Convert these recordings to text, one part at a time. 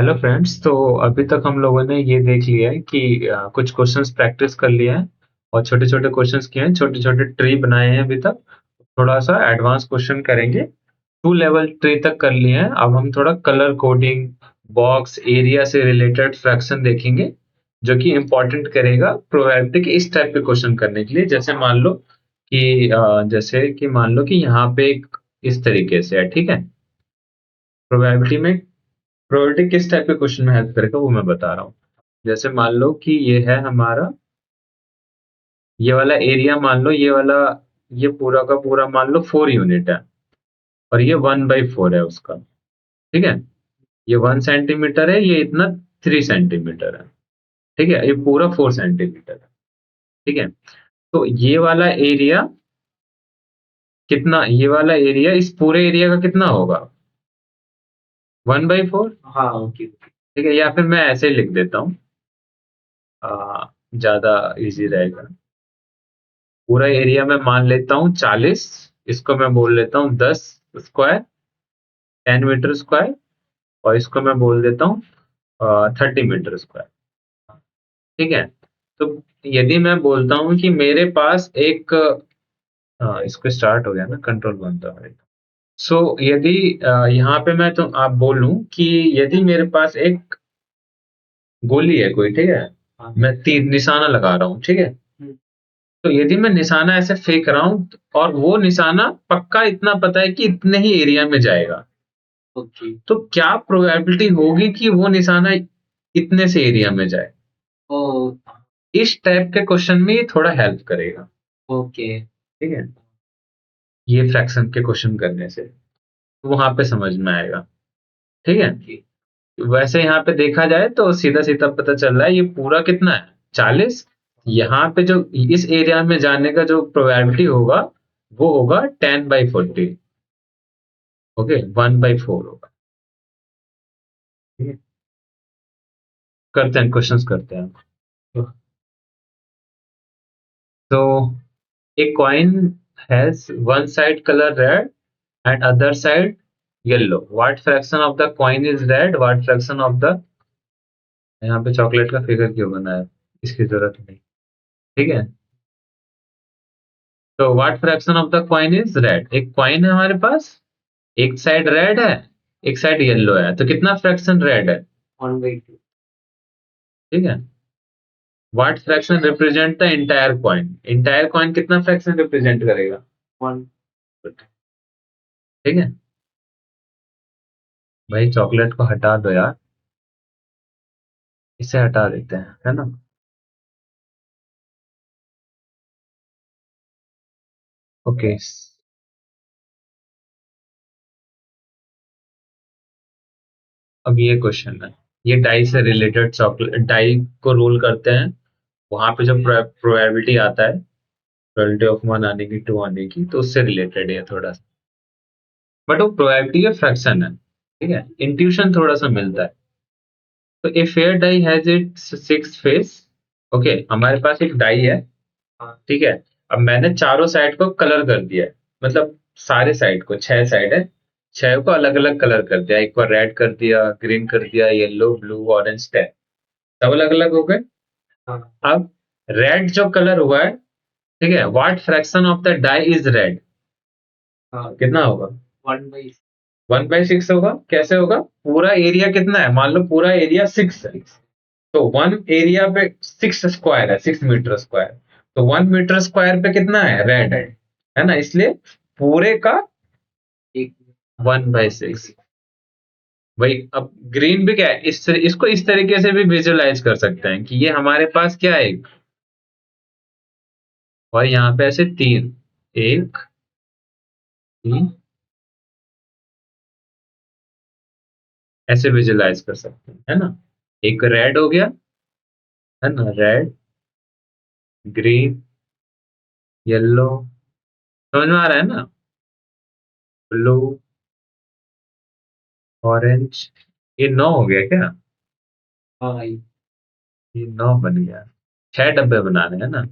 Hello friends. तो अभी तक हम लोगों ने ये देख लिया है कि कुछ क्वेश्चंस प्रैक्टिस कर लिए हैं और छोटे छोटे क्वेश्चंस किए हैं, छोटे छोटे ट्री बनाए हैं। अभी तक थोड़ा सा एडवांस क्वेश्चन करेंगे। टू लेवल ट्री तक कर लिए हैं। अब हम थोड़ा कलर कोडिंग, बॉक्स एरिया से रिलेटेड फ्रैक्शन देखेंगे, जो कि इम्पोर्टेंट करेगा प्रोबेबिलिटी के इस टाइप के क्वेश्चन करने के लिए। जैसे कि मान लो कि यहाँ पे एक इस तरीके से है, ठीक है। प्रोबेबिलिटी में प्रोबेबिलिटी किस टाइप के क्वेश्चन में हेल्प करेगा वो मैं बता रहा हूँ। जैसे मान लो कि ये है हमारा, ये वाला एरिया मान लो, ये पूरा का पूरा मान लो 4 यूनिट है और ये 1/4 है उसका, ठीक है। ये 1 सेंटीमीटर है, ये इतना 3 सेंटीमीटर है, ठीक है। ये पूरा 4 सेंटीमीटर है, ठीक है। तो ये वाला एरिया इस पूरे एरिया का कितना होगा? 1/4। हाँ, ओके। ठीक है, या फिर मैं ऐसे ही लिख देता हूँ, ज्यादा इजी रहेगा। पूरा एरिया मैं मान लेता हूँ 40, इसको मैं बोल लेता हूँ 10 स्क्वायर, 10 मीटर स्क्वायर, और इसको मैं बोल देता हूँ 30 मीटर स्क्वायर, ठीक है। तो यदि मैं बोलता हूँ कि मेरे पास एक, इसको स्टार्ट हो गया ना, कंट्रोल बनता है। सो यदि यहाँ पे मैं तो आप बोलूं कि यदि मेरे पास एक गोली है कोई, ठीक है। हाँ। मैं तीर निशाना लगा रहा हूँ, ठीक है। हम्म। तो यदि मैं निशाना ऐसे फेंक रहा हूँ और वो निशाना पक्का इतना पता है कि इतने ही एरिया में जाएगा, ओके। तो क्या प्रोबेबिलिटी होगी कि वो निशाना इतने से एरिया में जाए? ओ। इस टाइप के क्वेश्चन में ये थोड़ा हेल्प करेगा, ओके। ठीक है। ये फ्रैक्शन के क्वेश्चन करने से तो वहां पे समझ में आएगा, ठीक है। वैसे यहाँ पे देखा जाए तो सीधा सीधा पता चल रहा है ये पूरा कितना है, 40। यहाँ पे जो इस एरिया में जाने का जो प्रोबेबिलिटी होगा वो होगा 10/40। ओके, 1/4 होगा, ठीक है। करते हैं, क्वेश्चंस करते हैं। तो a coin has one side color red and other side yellow. What fraction of the coin is red? What fraction of the, यहाँ पे चॉकलेट का फिगर क्यों बना है? इसकी जरूरत नहीं, ठीक है। तो what fraction of the coin is red? एक कॉइन है हमारे पास, एक साइड रेड है, एक साइड येलो है, तो कितना फ्रैक्शन रेड है? 1/2। ठीक है। What fraction represent the entire coin? Entire coin कितना फ्रैक्शन रिप्रेजेंट करेगा? 1। ठीक है। भाई चॉकलेट को हटा दो यार, इसे हटा देते हैं, है ना। ओके। अब ये क्वेश्चन है, ये डाई से रिलेटेड, चॉकलेट डाई को रोल करते हैं, वहां पे जो प्रोबेबिलिटी आता है, प्रोबेबिलिटी ऑफ 1 आने की, 2 आने की, तो उससे रिलेटेड है थोड़ा सा। बट वो प्रोबेबिलिटी का फ्रैक्शन है, ठीक है। इंट्यूशन थोड़ा सा मिलता है। तो a fair die has it 6 faces. Okay, हमारे पास एक डाई है, ठीक है। अब मैंने चारों साइड को कलर कर दिया है, मतलब सारे साइड को, 6 साइड है, 6 को अलग अलग कलर कर दिया। एक बार रेड कर दिया, ग्रीन कर दिया, येलो, ब्लू, ऑरेंज, टेन, सब अलग अलग हो गए। हाँ। अब रेड जो कलर हुआ है, ठीक है, what fraction of the die is red? हाँ। कितना होगा? 1/6। 1/6 होगा। कैसे होगा? पूरा एरिया कितना है, मान लो पूरा एरिया 6 है, तो 1 एरिया पे 6 स्क्वायर है, 6 मीटर स्क्वायर। तो 1 मीटर स्क्वायर पे कितना है, रेड है ना, इसलिए पूरे का एक। 1/6। भाई अब ग्रीन भी क्या है, इसको इस तरीके से भी विजुअलाइज कर सकते हैं कि ये हमारे पास क्या है, और यहाँ पे ऐसे तीन, एक, तीन, ऐसे विजुअलाइज कर सकते हैं, है ना। एक रेड हो गया, है ना, रेड, ग्रीन, येलो, समझ में आ रहा है ना, ब्लू, ऑरेंज। ये 9 हो गया क्या? हाँ भाई। ये 9 बन गया। 6 डब्बे बनाने हैं ना,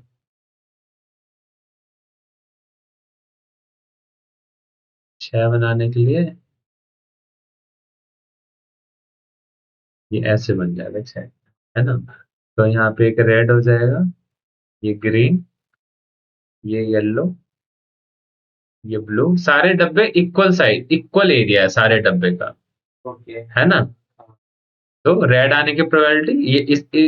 6 बनाने के लिए ये ऐसे बन जाएगा 6, है ना? तो यहाँ पे एक रेड हो जाएगा, ये ग्रीन, ये येलो, ये ब्लू। सारे डब्बे इक्वल साइज, इक्वल एरिया है सारे डब्बे का, ओके। है ना? तो रेड आने की प्रोबेबिलिटी, ये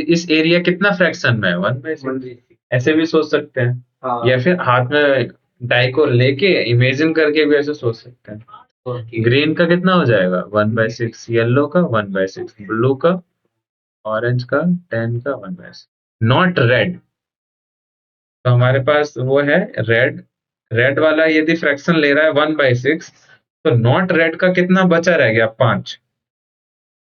इस एरिया कितना फ्रैक्शन में है, 1/6। 1/6। ऐसे भी सोच सकते हैं, हाँ। या फिर हाथ में डाई को लेके इमेजिन करके भी ऐसे सोच सकते हैं। ओके। ग्रीन का कितना हो जाएगा, 1/6, येलो का 1/6, ब्लू का, ऑरेंज का 10 का 1/6। Not red. तो हमारे पास वो है रेड, रेड वाला यदि फ्रैक्शन ले रहा है 1/6, तो नॉट रेड का कितना बचा रह गया, 5,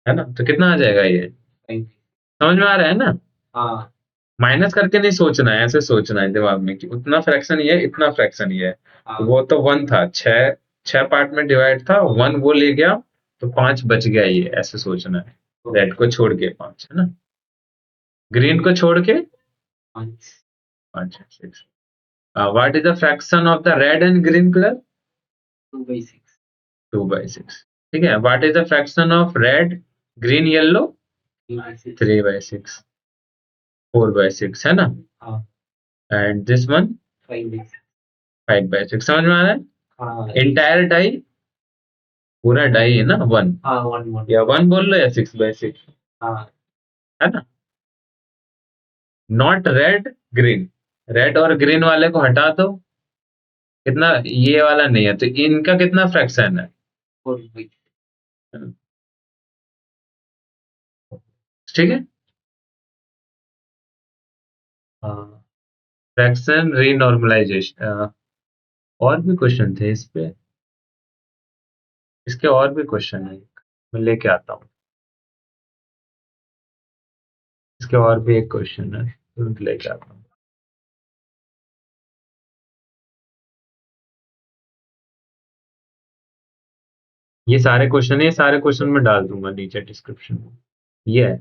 है ना? तो कितना आ जाएगा ये, Thank you. समझ में आ रहा है ना? हाँ। माइनस करके नहीं सोचना है, ऐसे सोचना है दिमाग में कि उतना फ्रैक्शन ये है, इतना फ्रैक्शन ये है। हाँ। तो वो तो 1 था, 6 6 पार्ट में डिवाइड था, 1 वो ले गया, तो 5 बच गया, ये ऐसे सोचना है। रेड को छोड़ के 5, है ना? ग्रीन को छोड़ के 5 5 6। What is the fraction of the red and green colour, 2/6 2/6। ठीक है, what is the fraction of red green yellow, 3/6 3/6, 4/6, है ना? हाँ। And this one 5/6 5/6। समझ में आ रहा है? हाँ। एंटायर डाई, पूरा डाई है ना 1, हाँ 1 या 1 बोल लो या 6/6, हाँ। है ना? नॉट रेड ग्रीन, रेड और ग्रीन वाले को हटा दो, कितना, ये वाला नहीं है, तो इनका कितना फ्रैक्शन है, 4/6 ठीक है? हाँ, फ्रैक्शन रीनॉर्मलाइजेशन। और भी क्वेश्चन थे इस पे, इसके और भी क्वेश्चन है, मैं लेके आता हूँ। इसके और भी एक क्वेश्चन है, तुरंत लेके आता हूँ। ये सारे क्वेश्चन है, ये सारे क्वेश्चन में डाल दूंगा नीचे डिस्क्रिप्शन में, ये है।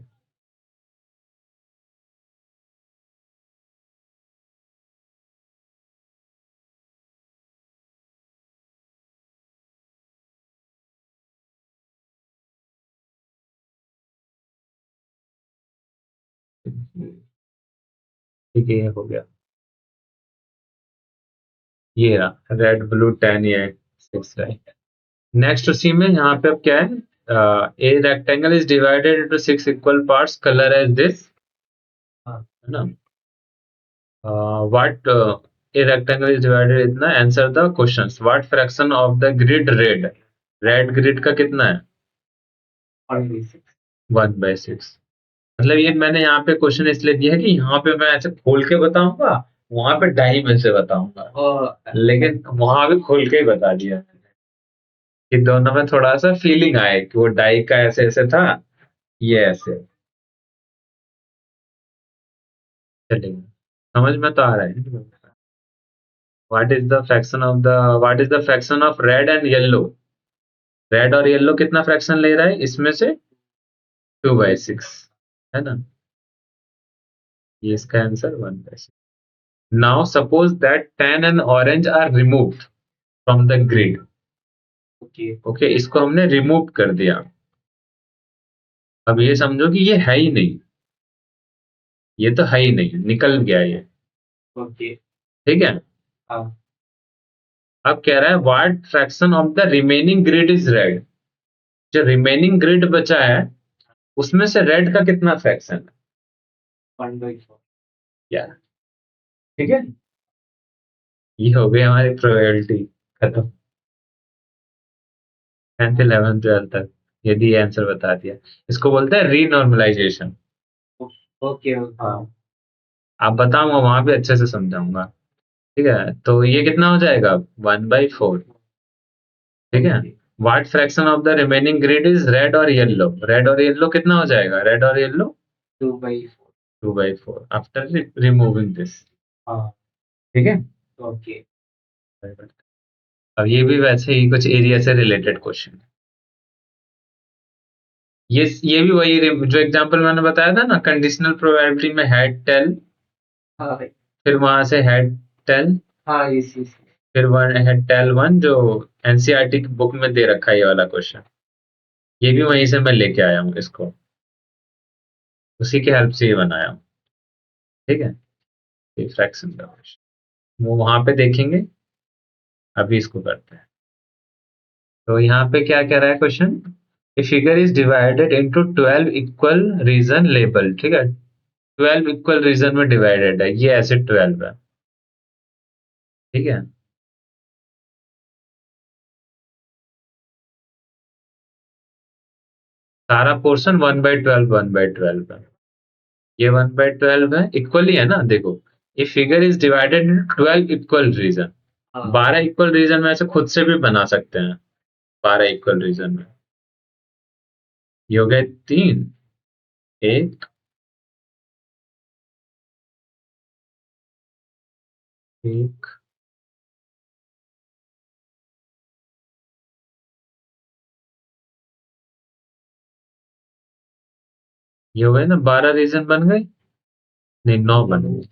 ठीक है, ये हो गया, ये रहा रेड ब्लू 10, ये 6 राइट। नेक्स्ट उसी में यहाँ पे अब क्या है, a rectangle is divided into 6 equal parts, colour as this, हाँ। है ना? What a rectangle is divided, इतना answer the questions. What fraction of the grid red, red grid का कितना है, 1/6 1/6। मतलब ये मैंने यहाँ पे क्वेश्चन इसलिए दिया है कि यहाँ पे मैं ऐसे खोल के बताऊंगा, वहां पे डाई में से बताऊंगा, और लेकिन वहां भी खोल के ही बता दिया कि दोनों में थोड़ा सा फीलिंग आए कि वो डाई का ऐसे ऐसे था, ये ऐसे। चलेगा, समझ में तो आ रहा है। What is the fraction of the, what is the fraction of red and yellow, red और येलो कितना फ्रैक्शन ले रहा है इसमें से, 2/6, है ना? ये इसका answer 1/6। Now suppose that tan and orange are removed from the grid. Okay. Okay, इसको हमने रिमूव कर दिया। अब ये समझो कि ये है ही नहीं, ये तो है ही नहीं, निकल गया ये, ओके। ठीक है? हाँ। अब कह रहा है what fraction of the remaining grid is red, जो रिमेनिंग ग्रिड बचा है उसमें से रेड का कितना फ्रैक्शन है, 1/4 क्या? ठीक है, ये हो गई हमारी प्रोबेबिलिटी खत्म, 10th 11th 12th तक, यदि ये आंसर बता दिया। इसको बोलते हैं रीनॉर्मलाइजेशन। ओके। हाँ, आप बताऊंगा वहां भी अच्छे से समझाऊंगा, ठीक है? तो ये कितना हो जाएगा, 1/4, ठीक है? What fraction of the remaining grid is red और येलो, रेड और येलो कितना हो जाएगा, रेड और येलो 2/4 2/4 आफ्टर रिमूविंग दिस, हाँ। ठीक है? ओके। अब ये भी वैसे ही कुछ एरिया से रिलेटेड क्वेश्चन, ये भी वही जो एग्जांपल मैंने बताया था ना, कंडीशनल प्रोबेबिलिटी में हेड टेल, हाँ भाई। फिर वहां से हेड टेल, हाँ इस फिर वन हेड टेल वन, जो एनसीईआरटी की बुक में दे रखा है ये वाला क्वेश्चन, ये भी वहीं से मैं लेके आया हूँ इसको। उसी के हेल्प से ये बनाया हूँ, ठीक है। ये फ्रैक्शन का क्वेश्चन वो वहां पे देखेंगे, अभी इसको करते हैं। तो यहाँ पे क्या कह रहा है question, a figure is divided into 12 equal region label, ठीक है। 12 इक्वल रीजन में डिवाइडेड है, ये ऐसे 12 है, ठीक है। सारा पोर्शन 1/12 1/12 है, ये 1/12 है, इक्वली है ना, देखो। ये figure is divided in 12 equal region, हाँ 12 इक्वल रीजन में से खुद से भी बना सकते हैं, 12 इक्वल रीजन में। ये हो गए 3, एक, एक, ये हो गए ना, 12 रीजन बन गए, नहीं 9 बन गए,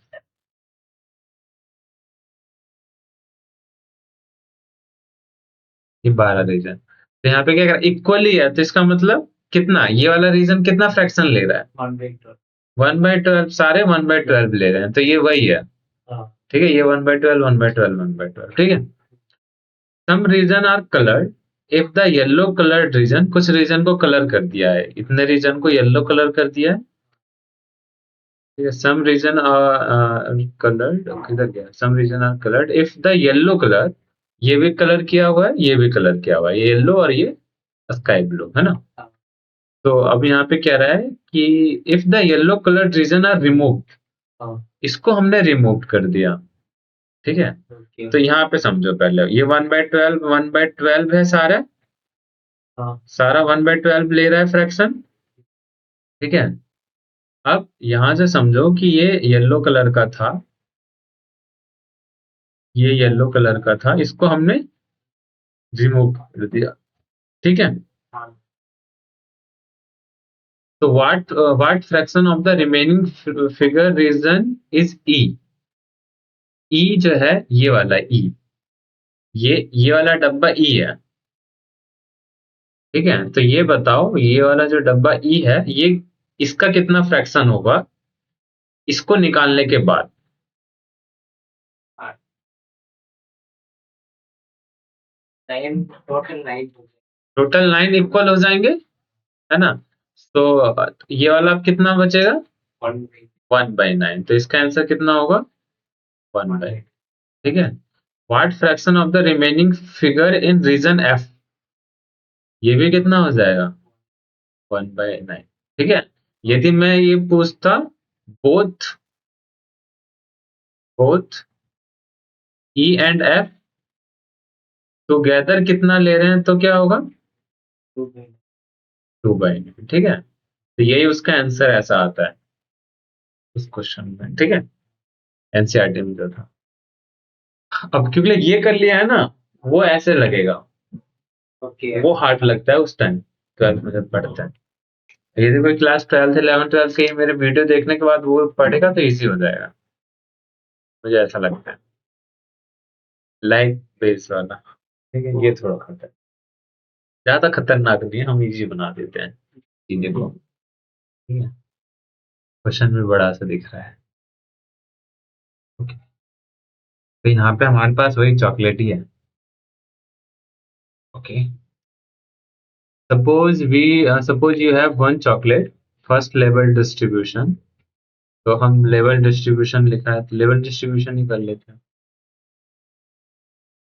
ये 12 रीजन। तो यहाँ पे क्या कर इक्वली है, तो इसका मतलब कितना, ये वाला रीजन कितना फ्रैक्शन ले रहा है, 1/12। 1/12, सारे 1/12 ले रहे हैं, तो ये वही है, हाँ ठीक है। ये 1/12 1/12 1/12, ठीक है। Some region are coloured if the yellow coloured region, कुछ रीजन को कलर कर दिया है, इतने रीजन को येलो कलर कर दिया है, ठीक है। सम रीजन आर कलर्ड, किधर गया, some region are coloured if the yellow colour, ये भी कलर किया हुआ है, ये भी कलर किया हुआ है, ये येलो और ये स्काई ब्लू है ना। हाँ तो अब यहाँ पे कह रहा है कि if the yellow coloured region are removed, हाँ। इसको हमने रिमूव कर दिया, ठीक है। ओके। तो यहाँ पे समझो, पहले ये 1/12 1/12 है सारा, हाँ सारा 1/12 ले रहा है फ्रैक्शन, ठीक है। अब यहां से समझो कि ये येलो कलर का था, ये येलो कलर का था, इसको हमने रिमूव कर दिया, ठीक है। हाँ। तो what fraction of the remaining figure region is E, E जो है ये वाला ई, ये वाला डब्बा ई है, ठीक है। तो ये बताओ, ये वाला जो डब्बा ई है, ये इसका कितना फ्रैक्शन होगा इसको निकालने के बाद। हाँ, 9 टोटल 9 हो गए। टोटल 9 इक्वल हो जाएंगे, है ना। तो ये वाला अब कितना बचेगा, 1/9। 1/9, तो इसका आंसर कितना होगा, 1/9, ठीक है। What fraction of the remaining figure in region F, ये भी कितना हो जाएगा, 1/9, ठीक है। यदि मैं ये पूछता both both E and F together कितना ले रहे हैं, तो क्या होगा, 2/9। 2/9, ठीक है। तो यही उसका आंसर ऐसा आता है उस क्वेश्चन में, ठीक है, एनसीईआरटी में जो था। अब क्योंकि ये कर लिया है ना, वो ऐसे लगेगा, ओके। वो हार्ड लगता है उस टाइम, 12th में जब पढ़ता है। यदि कोई क्लास 12th 11th 12th के मेरे वीडियो देखने के बाद वो पढ़ेगा तो इजी हो जाएगा, मुझे ऐसा लगता है, लाइक बेस वाला, ठीक है। ये थोड़ा खतर ज्यादा खतरनाक नहीं है, हम इजी बना देते हैं चीजें को, ठीक है। क्वेश्चन भी बड़ा सा दिख रहा है, ओके। तो यहाँ पे हमारे पास वही चॉकलेट ही है, okay. Suppose you have one chocolate, first level distribution, तो हम लेवल डिस्ट्रीब्यूशन लिखा है, तो लेवल डिस्ट्रीब्यूशन ही कर लेते हैं,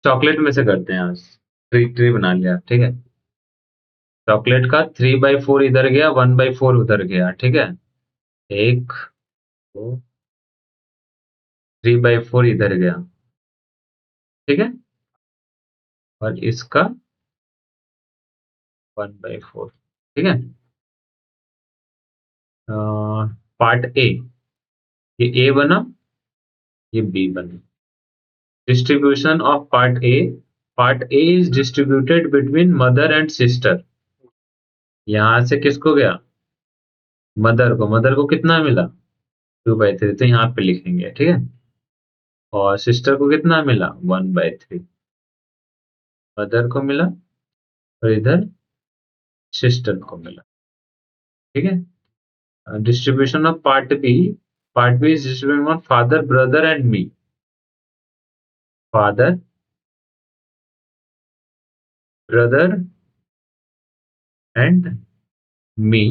चॉकलेट में से करते हैं आज, ट्री ट्री बना लिया, ठीक है। चॉकलेट का 3/4 इधर गया, 1/4 उधर गया, ठीक है। एक, दो, 3/4 इधर गया, ठीक है। और इसका 1/4, ठीक है। पार्ट ए, ये ए बना, ये बी बना। Distribution of part A is distributed between mother and sister, यहां से किसको गया, मदर को कितना मिला, 2/3, तो यहाँ पे लिखेंगे, ठीक है। और सिस्टर को कितना मिला, 1/3, मदर को मिला और इधर सिस्टर को मिला, ठीक है। Distribution of part B. Part B is distribution of father, brother and me. Father, brother and me.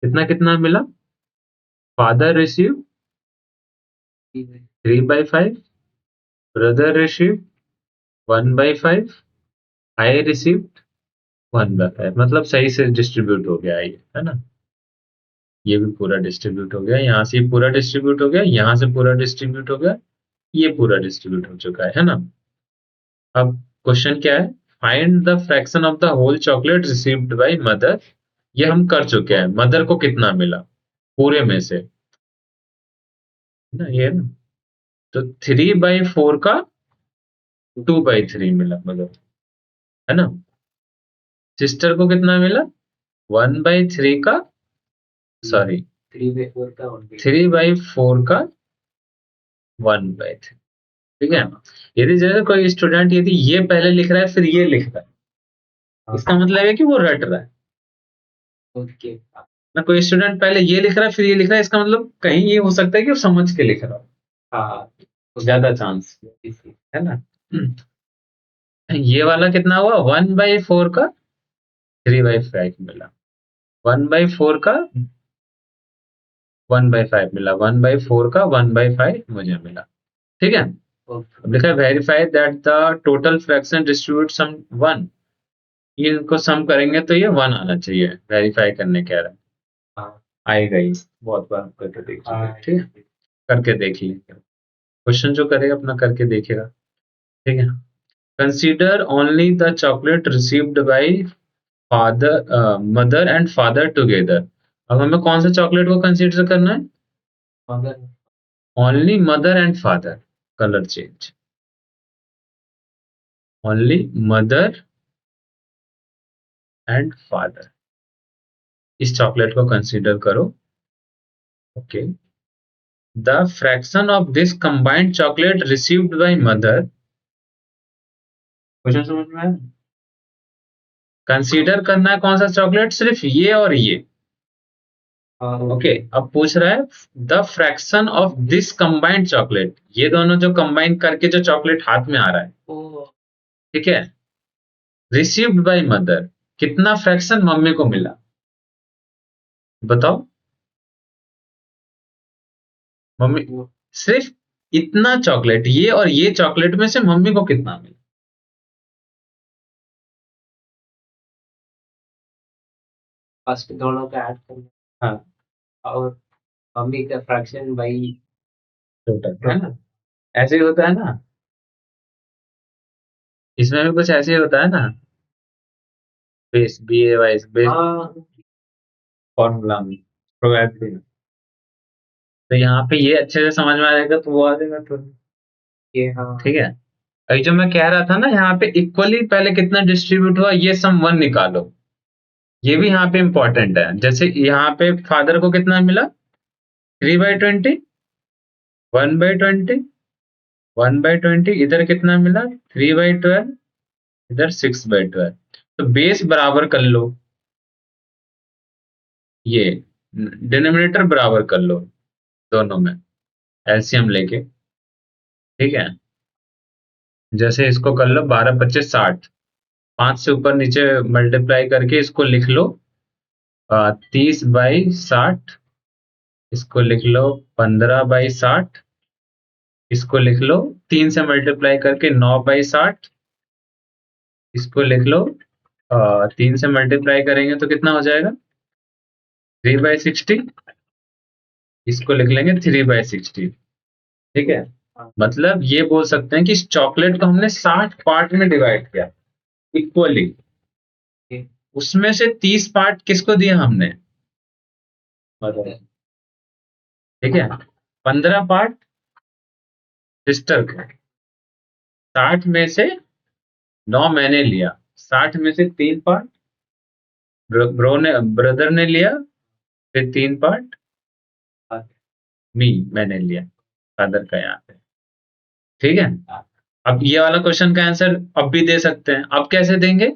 कितना कितना मिला? Father received 3/5. Brother received 1/5. I received 1/5. मतलब सही से डिस्ट्रीब्यूट हो गया ये, है ना? ये भी पूरा डिस्ट्रीब्यूट हो गया, यहाँ से ये पूरा डिस्ट्रीब्यूट हो गया, यहाँ से पूरा डिस्ट्रीब्यूट हो गया, ये पूरा डिस्ट्रीब्यूट हो चुका है ना? अब क्वेश्चन क्या है? Find the fraction of the whole chocolate received by mother. ये हम कर चुके हैं। मदर को कितना मिला पूरे में से, ना ये ना, तो 3/4 का 2/3 मिला मदर, है ना? सिस्टर को कितना मिला? 1/3 का, सॉरी 3/4 का 1/3। 3/4 का 1/3। ठीक है? यदि जैसे कोई स्टूडेंट यदि ये पहले लिख रहा है फिर ये लिख रहा है, इसका मतलब है कि वो रट रहा है ओके। ना। कोई स्टूडेंट पहले ये लिख रहा है फिर ये लिख रहा है, इसका मतलब कहीं ये हो सकता है कि वो समझ के लिख रहा हो, हाँ, ज्यादा चांस, है ना? ये वाला कितना हुआ? 1/4 का 3/5 मिला, 1/4 का 1/5 मिला, 1/4 का 1/5 मुझे मिला। ठीक है? अब लिखा है verify that the total fraction distribute sum 1। ये इनको सम करेंगे तो ये 1 आना चाहिए। वेरीफाई करने कह रहा है, हाँ, आएगा ही, बहुत बार करके देख लीजिए। हाँ, ठीक है? करके देख लीजिए, क्वेश्चन जो करेगा अपना करके देखेगा। ठीक है? Consider only the chocolate received bye father, mother and father together. अब हमें कौन सा चॉकलेट को कंसीडर करना है? मगर only mother and father. Colour change, only mother and father, इस चॉकलेट को कंसीडर करो। Okay, the fraction of this combined chocolate received by mother. Question समझ में आया? कंसीडर करना है कौन सा चॉकलेट? सिर्फ ये और ये। ओके, अब पूछ रहा है the fraction of this combined chocolate, ये दोनों जो कंबाइन करके जो चॉकलेट हाथ में आ रहा है, ओ, ठीक है, रिसीव्ड बाय मदर, कितना फ्रैक्शन मम्मी को मिला बताओ? मम्मी वो सिर्फ इतना चॉकलेट, ये और ये चॉकलेट में से मम्मी को कितना मिला? फर्स्ट दोनों का ऐड करना हाँ, और मम्मी का फ्रैक्शन भाई। टोटल, है ना? ऐसे ही होता है ना, इसमें भी कुछ ऐसे ही होता है ना, बेस BA वाइज बेस हाँ, फॉर्मूला में, प्रोबेबिलिटी में। तो यहाँ पे ये अच्छे से समझ में आ जाएगा तो वो आ जाएगा तो। ये हाँ, ठीक है? अभी जो मैं कह रहा था ना, यहाँ पे इक्वली पहले कितना डिस्ट्रीब्यूट हुआ ये सम 1 निकालो, ये भी यहाँ पे इंपॉर्टेंट है। जैसे यहाँ पे फादर को कितना मिला? 3/20, 1/20, 1/20। इधर कितना मिला? 3/12, इधर 6/12। तो बेस बराबर कर लो, ये डिनोमिनेटर बराबर कर लो दोनों में, एलसीएम लेके। ठीक है? जैसे इसको कर लो 12 25 60, 5 से ऊपर नीचे मल्टीप्लाई करके इसको लिख लो 30/60, इसको लिख लो 15/60, इसको लिख लो 3 से मल्टीप्लाई करके 9/60, इसको लिख लो 3 से मल्टीप्लाई करेंगे तो कितना हो जाएगा? 3/60, इसको लिख लेंगे 3/60। ठीक है? हाँ, मतलब ये बोल सकते हैं कि इस चॉकलेट को हमने 60 पार्ट में डिवाइड किया इक्वली, ये उसमें से 30 पार्ट किसको दिया हमने? मदर। ठीक है? 15 पार्ट सिस्टर को, 60 में से 9 मैंने लिया, 60 में से 3 पार्ट ब्रो ने ब्रदर ने लिया, फिर 3 पार्ट मैंने लिया, फादर का यहाँ पे। ठीक है? अब ये वाला क्वेश्चन का आंसर अब भी दे सकते हैं। अब कैसे देंगे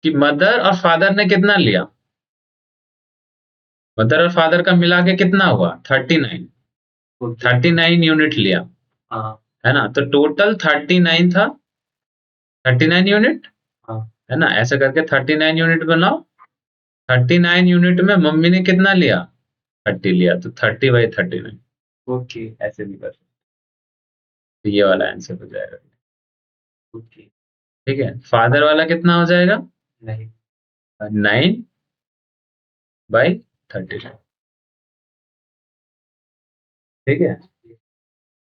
कि मदर और फादर ने कितना लिया? मदर और फादर का मिला के कितना हुआ 39, 39 यूनिट लिया, हाँ है ना। तो टोटल 39 था, 39 यूनिट, हाँ है ना। ऐसे करके 39 यूनिट बनाओ। 39 यूनिट में मम्मी ने कितना लिया, 30 लिया, तो 30/39। ओके ऐसे भी कर सकते, तो ये वाला आंसर हो जाएगा। ओके ठीक है, फादर वाला कितना हो जाएगा, नहीं 9/39। ठीक है,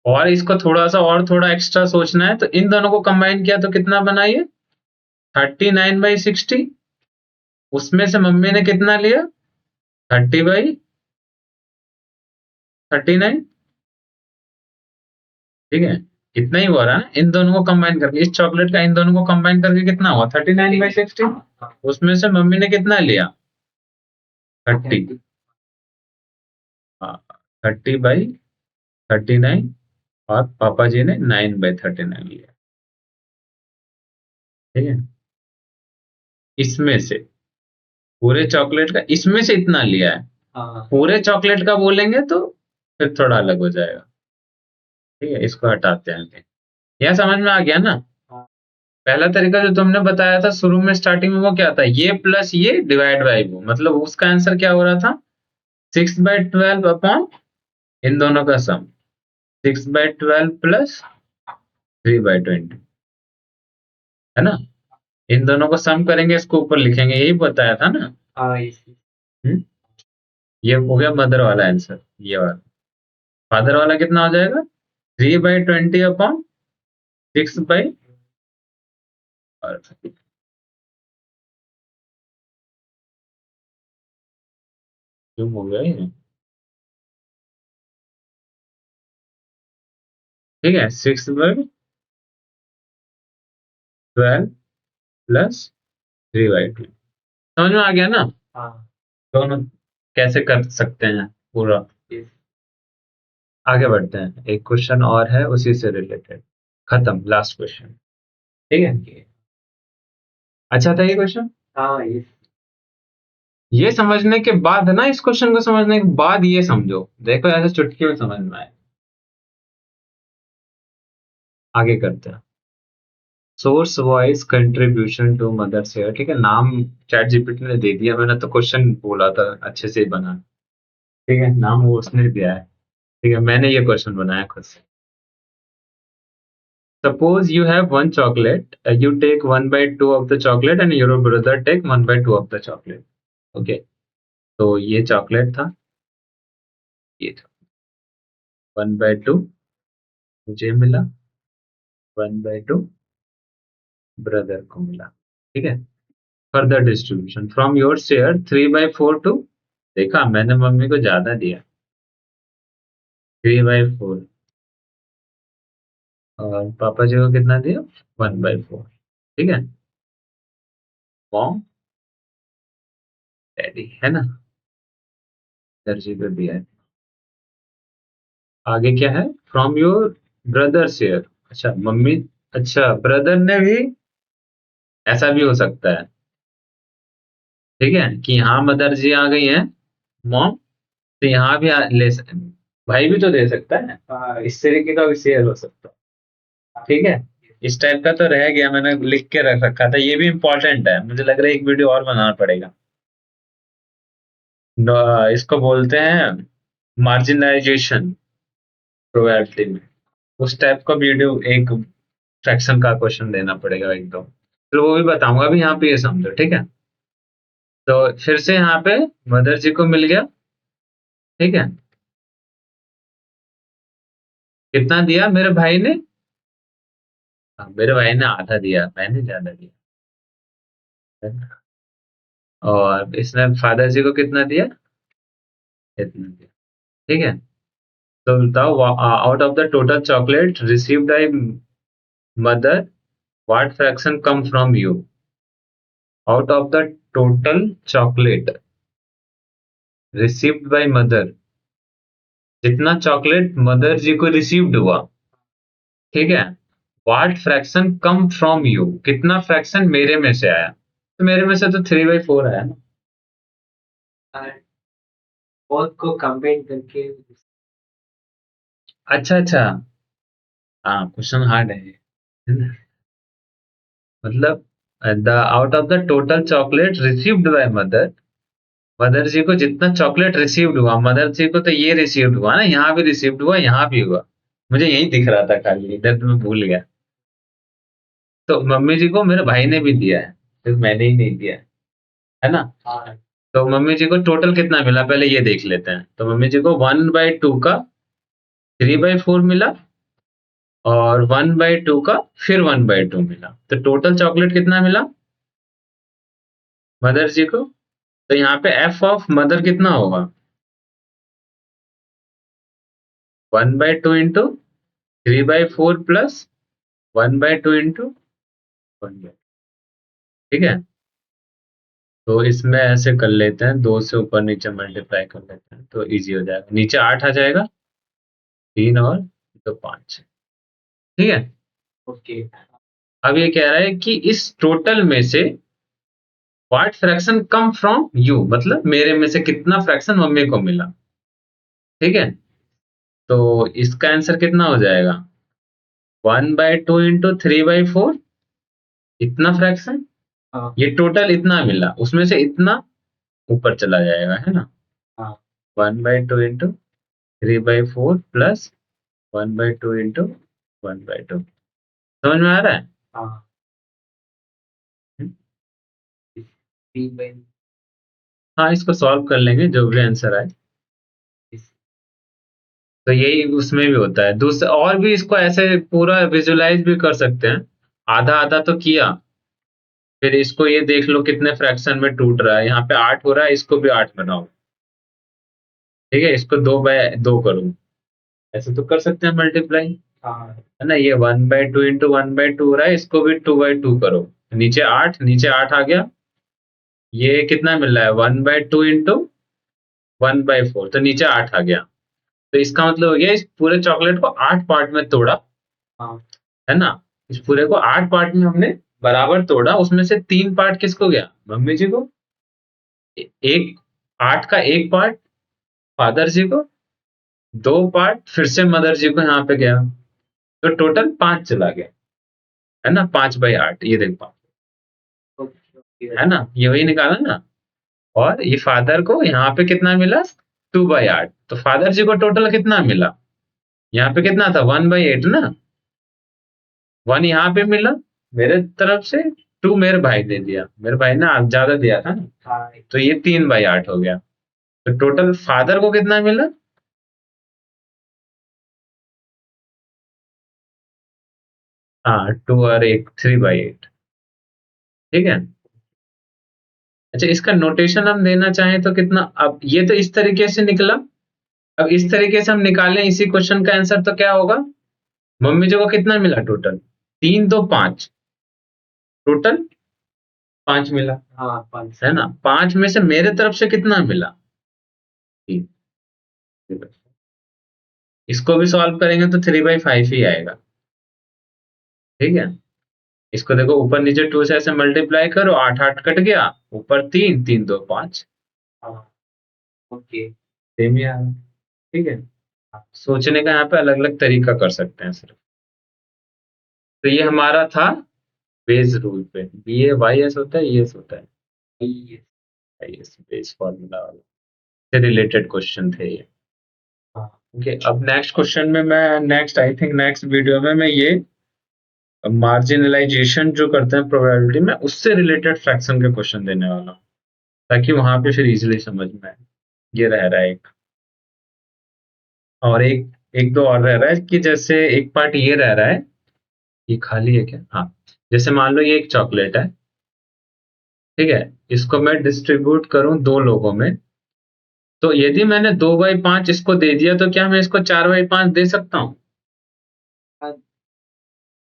और इसको थोड़ा सा और थोड़ा एक्स्ट्रा सोचना है, तो इन दोनों को कंबाइन किया तो कितना बना ये 39/60। उसमें से मम्मी ने कितना लिया 30/39। ठीक है, इतना ही हो रहा है ना, इन दोनों को कंबाइन करके, इस चॉकलेट का इन दोनों को कंबाइन करके कितना हुआ 39/60। उसमें से मम्मी ने कितना लिया 30, हाँ 30/39, और पापा जी ने 9/39 लिया। ठीक है, इसमें से पूरे चॉकलेट का इसमें से इतना लिया है, हाँ पूरे चॉकलेट का बोलेंगे तो फिर थोड़ा अलग हो जाएगा। ठीक है, इसको हटाते हैं। यह समझ में आ गया ना। हाँ पहला तरीका जो तुमने बताया था शुरू में स्टार्टिंग में, वो क्या था, ये प्लस ये डिवाइड बाई वो, मतलब उसका आंसर क्या हो रहा था 6/12 अपॉन इन दोनों का सम, 6/12 प्लस 3/20, है ना। इन दोनों को सम करेंगे, इसको ऊपर लिखेंगे, यही बताया था ना। हाँ इसी हम्म? ये हो गया मदर वाला आंसर, ये वाला। फादर वाला कितना हो जाएगा 3/20 अपॉन 6/, और क्यों हो गया ये। ठीक है, 6/12 प्लस 3/2, समझ में आ गया ना। हाँ दोनों कैसे कर सकते हैं पूरा। इस आगे बढ़ते हैं, एक क्वेश्चन और है उसी से रिलेटेड, खत्म, लास्ट क्वेश्चन। ठीक है, ओके अच्छा था ये क्वेश्चन। हाँ इस ये समझने के बाद ना, इस क्वेश्चन को समझने के बाद ये समझो, देखो ऐसे चुटकी में समझ में आए। आगे करते हैं, source wise contribution to mother share. ठीक है, नाम चैट जीपीटी ने दे दिया, मैंने तो क्वेश्चन बोला था अच्छे से ही बना। ठीक है, नाम वो उसने दिया है। ठीक है, मैंने ये क्वेश्चन बनाया खुद से। Suppose you have one chocolate, you take 1/2 of the chocolate and your brother take 1/2 of the chocolate. Okay, तो ये चॉकलेट था, ये था 1/2 मुझे मिला, 1/2 ब्रदर को मिला। ठीक है, further distribution from your share 3/4 to, देखा मैंने मम्मी को ज्यादा दिया 3/4, और पापा जी को कितना दिया 1/4। ठीक है, मॉम डैडी, है ना, दर्जी पे दिया है। आगे क्या है, फ्रॉम योर ब्रदर शेयर, अच्छा मम्मी, अच्छा ब्रदर ने भी, ऐसा भी हो सकता है। ठीक है, कि हाँ मदर जी आ गई हैं, मॉम, तो यहाँ भी भाई भी तो दे सकता है, इस तरीके का भी शेयर हो सकता है। ठीक है, इस टाइप का तो रह गया, मैंने लिख के रख रखा था, ये भी इंपॉर्टेंट है, मुझे लग रहा है एक वीडियो और बनाना पड़ेगा। इसको बोलते हैं मार्जिनलाइजेशन प्रोबेबिलिटी में, उस टाइप का वीडियो, एक फ्रैक्शन का क्वेश्चन देना पड़ेगा एकदम, तो वो भी बताऊंगा। अभी यहाँ पे ये समझो, ठीक है। तो फिर से यहाँ पे मदर जी को मिल गया। ठीक है, कितना दिया मेरे भाई ने, हाँ, मेरे भाई ने आधा दिया, मैंने ज्यादा दिया, है ना? और इसने फादर जी को कितना दिया, इतना दिया। ठीक है, तो बताओ, out of the total chocolate received by mother, what fraction come from you. Out of the total chocolate received by mother, जितना चॉकलेट मदर जी को रिसीव्ड हुआ, ठीक है, what fraction come from you, कितना फ्रैक्शन मेरे में से आया, तो मेरे में से तो 3/4 आया ना। बोथ को कंबाइन करके अच्छा, हाँ क्वेश्चन हार्ड है ना? मतलब the out of the total chocolate received by mother, mother ji को जितना चॉकलेट रिसीव्ड हुआ, मदर जी को तो ये रिसीव्ड हुआ ना, यहाँ भी रिसीव्ड हुआ, यहाँ भी हुआ। मुझे यही दिख रहा था खाली, इधर तो मैं भूल गया। तो मम्मी जी को मेरे भाई ने भी दिया है, सिर्फ मैंने ही नहीं दिया है ना। हाँ तो मम्मी जी को टोटल कितना मिला पहले ये देख लेते हैं। तो मम्मी जी को 1/2 का 3/4 मिला, और 1/2 का फिर 1/2 मिला, तो टोटल चॉकलेट कितना मिला मदर जी को। तो यहाँ पे एफ ऑफ मदर कितना होगा, 1/2 इंटू 3/4 प्लस 1/2 इंटू 1/2। ठीक है, तो इसमें ऐसे कर लेते हैं, दो से ऊपर नीचे मल्टीप्लाई कर लेते हैं तो इजी हो जाएगा। नीचे 8 आ जाएगा, 3 और तो 5। ठीक है, ओके अब ये कह रहा है कि इस टोटल में से what fraction come from you, मतलब मेरे में से कितना फ्रैक्शन मम्मी को मिला। ठीक है, तो इसका आंसर कितना हो जाएगा, 1/2 इंटू 3/4, इतना फ्रैक्शन। हाँ ये टोटल इतना मिला, उसमें से इतना ऊपर चला जाएगा, है ना। हाँ 1/2 इंटू 3/4 प्लस 1/2 इंटू 1/2। समझ में आ रहा है। हाँ हम्म? 3/, हाँ, इसको सॉल्व कर लेंगे जो भी आंसर आए। तो यही उसमें भी होता है दूसरा, और भी इसको ऐसे पूरा विजुलाइज भी कर सकते हैं। आधा आधा तो किया, फिर इसको ये देख लो कितने फ्रैक्शन में टूट रहा है। यहाँ पे 8 हो रहा है, इसको भी 8 बनाओ। ठीक है, इसको 2/2 करो, ऐसे तो कर सकते हैं मल्टीप्लाई, हाँ है ना। ये 1/2 इंटू 1/2 हो रहा है, इसको भी 2/2 करो। नीचे 8, नीचे 8 आ गया। ये कितना मिल रहा है, 1/2 इंटू 1/4, तो नीचे 8 आ गया। तो इसका मतलब हो गया इस पूरे चॉकलेट को 8 पार्ट में तोड़ा, हाँ है ना। इस पूरे को 8 पार्ट में हमने बराबर तोड़ा, उसमें से 3 पार्ट किसको गया, मम्मी जी को। एक 8 का एक पार्ट फादर जी को, 2 पार्ट फिर से मदर जी को यहाँ पे गया, तो टोटल 5 चला गया, है ना। 5/8, ये देख 5, ओके ओके है ना, ये वही निकाला ना। और ये फादर को यहाँ पे कितना मिला, 2/8, तो फादर जी को टोटल कितना मिला, यहाँ पे कितना था, 1/8 ना। 1 यहाँ पे मिला मेरे तरफ से, 2 मेरे भाई दे दिया, मेरे भाई ने ज्यादा दिया था ना, हाँ तो ये 3/8 हो गया। तो टोटल फादर को कितना मिला, हाँ 2 और 1, 3/8। ठीक है, अच्छा इसका नोटेशन हम देना चाहें तो कितना, अब ये तो इस तरीके से निकला। अब इस तरीके से हम निकालें इसी क्वेश्चन का आंसर तो क्या होगा, मम्मी जी को कितना मिला टोटल, 3 2 5, टोटल 5 मिला, हाँ 5 है ना। 5 में से मेरे तरफ से कितना मिला, 3। इसको भी सॉल्व करेंगे तो 3/5 ही आएगा। ठीक है, इसको देखो ऊपर नीचे 2 से ऐसे मल्टीप्लाई करो, 8 8 कट गया, ऊपर 3 3 2 5, हाँ ओके सेम ही आ रहा है। ठीक है, सोचने का यहाँ पे अलग अलग तरीका कर सकते हैं सिर्फ। तो ये हमारा था बेस रूल पे, बी ए वाई एस होता है, ई एस होता है, ये आई एस बेस फॉर्मूला वाला, से रिलेटेड क्वेश्चन थे ये। हाँ ओके, अब नेक्स्ट क्वेश्चन में मैं, next I think next video में मैं ये मार्जिनलाइजेशन जो करते हैं प्रोबेबिलिटी में, उससे रिलेटेड फ्रैक्शन के क्वेश्चन देने वाला हूँ, ताकि वहां पे फिर इजीली समझ में आए। ये रह रहा है एक, और एक एक दो और रह रहा है कि जैसे एक पार्ट ये रह रहा है, ये खाली है क्या, हाँ। जैसे मान लो ये एक चॉकलेट है, ठीक है, इसको मैं डिस्ट्रीब्यूट करूं दो लोगों में, तो यदि मैंने 2/5 इसको दे दिया, तो क्या मैं इसको 4/5 दे सकता हूँ,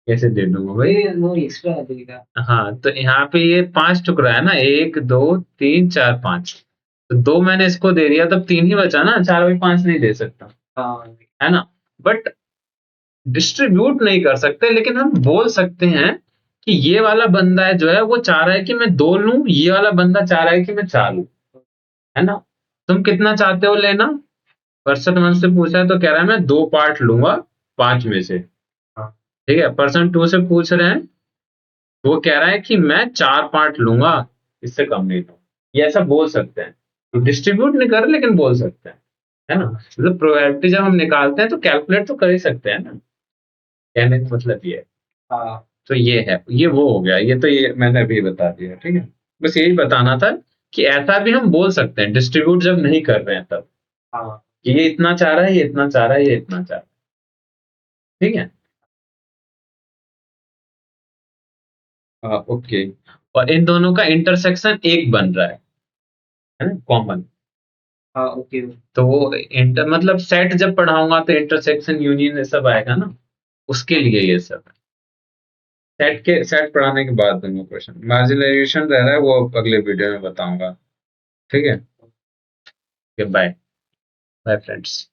कैसे दे दूंगा भाई। ये वो एक्स्ट्रा आ जाएगा हाँ, तो यहाँ पे ये 5 टुकड़ा है ना, 1 2 3 4 5, तो 2 मैंने इसको दे दिया, तब 3 ही बचा ना, 4/5 नहीं दे सकता, हाँ है ना। बट डिस्ट्रीब्यूट नहीं कर सकते, लेकिन हम बोल सकते हैं कि ये वाला बंदा है जो है वो चाह रहा है कि मैं 2 लूं, ये वाला बंदा चाह रहा है कि मैं 4 लूं, है ना। तुम कितना चाहते हो लेना? पर्सन 1 से पूछा है तो कह रहा है मैं 2 पार्ट लूंगा 5 में से। हाँ। ठीक है, पर्सन 2 से पूछ रहे हैं, वो कह रहा है कि मैं 4 पार्ट लूंगा, इससे कम नहीं लूंगा। ये ऐसा बोल सकते हैं, डिस्ट्रीब्यूट नहीं कर रहे लेकिन बोल सकते हैं, है ना? मतलब प्रोबेबिलिटी जब हम निकालते हैं तो कैलकुलेट तो कर ही सकते हैं ना, कहने का मतलब ये है। हाँ। तो ये है, ये वो हो गया, ये तो ये मैंने अभी बता दिया, ठीक है। बस यही बताना था कि ऐसा भी हम बोल सकते हैं डिस्ट्रीब्यूट जब नहीं कर रहे हैं तब, हाँ। कि ये इतना चाह रहा है, ये इतना चाह रहा है, ये इतना चाह रहा है, ठीक है। ओके, और इन दोनों का इंटरसेक्शन एक बन रहा है ना, कॉमन। हाँ। ओके। तो वो इंटर मतलब सेट जब पढ़ाऊंगा तो इंटरसेक्शन यूनियन ये सब आएगा ना, उसके लिए ये सब सेट पढ़ाने के बाद दूंगा क्वेश्चन। मार्जिनलाइजेशन रह रहा है वो अगले वीडियो में बताऊंगा, ठीक है। Bye bye friends.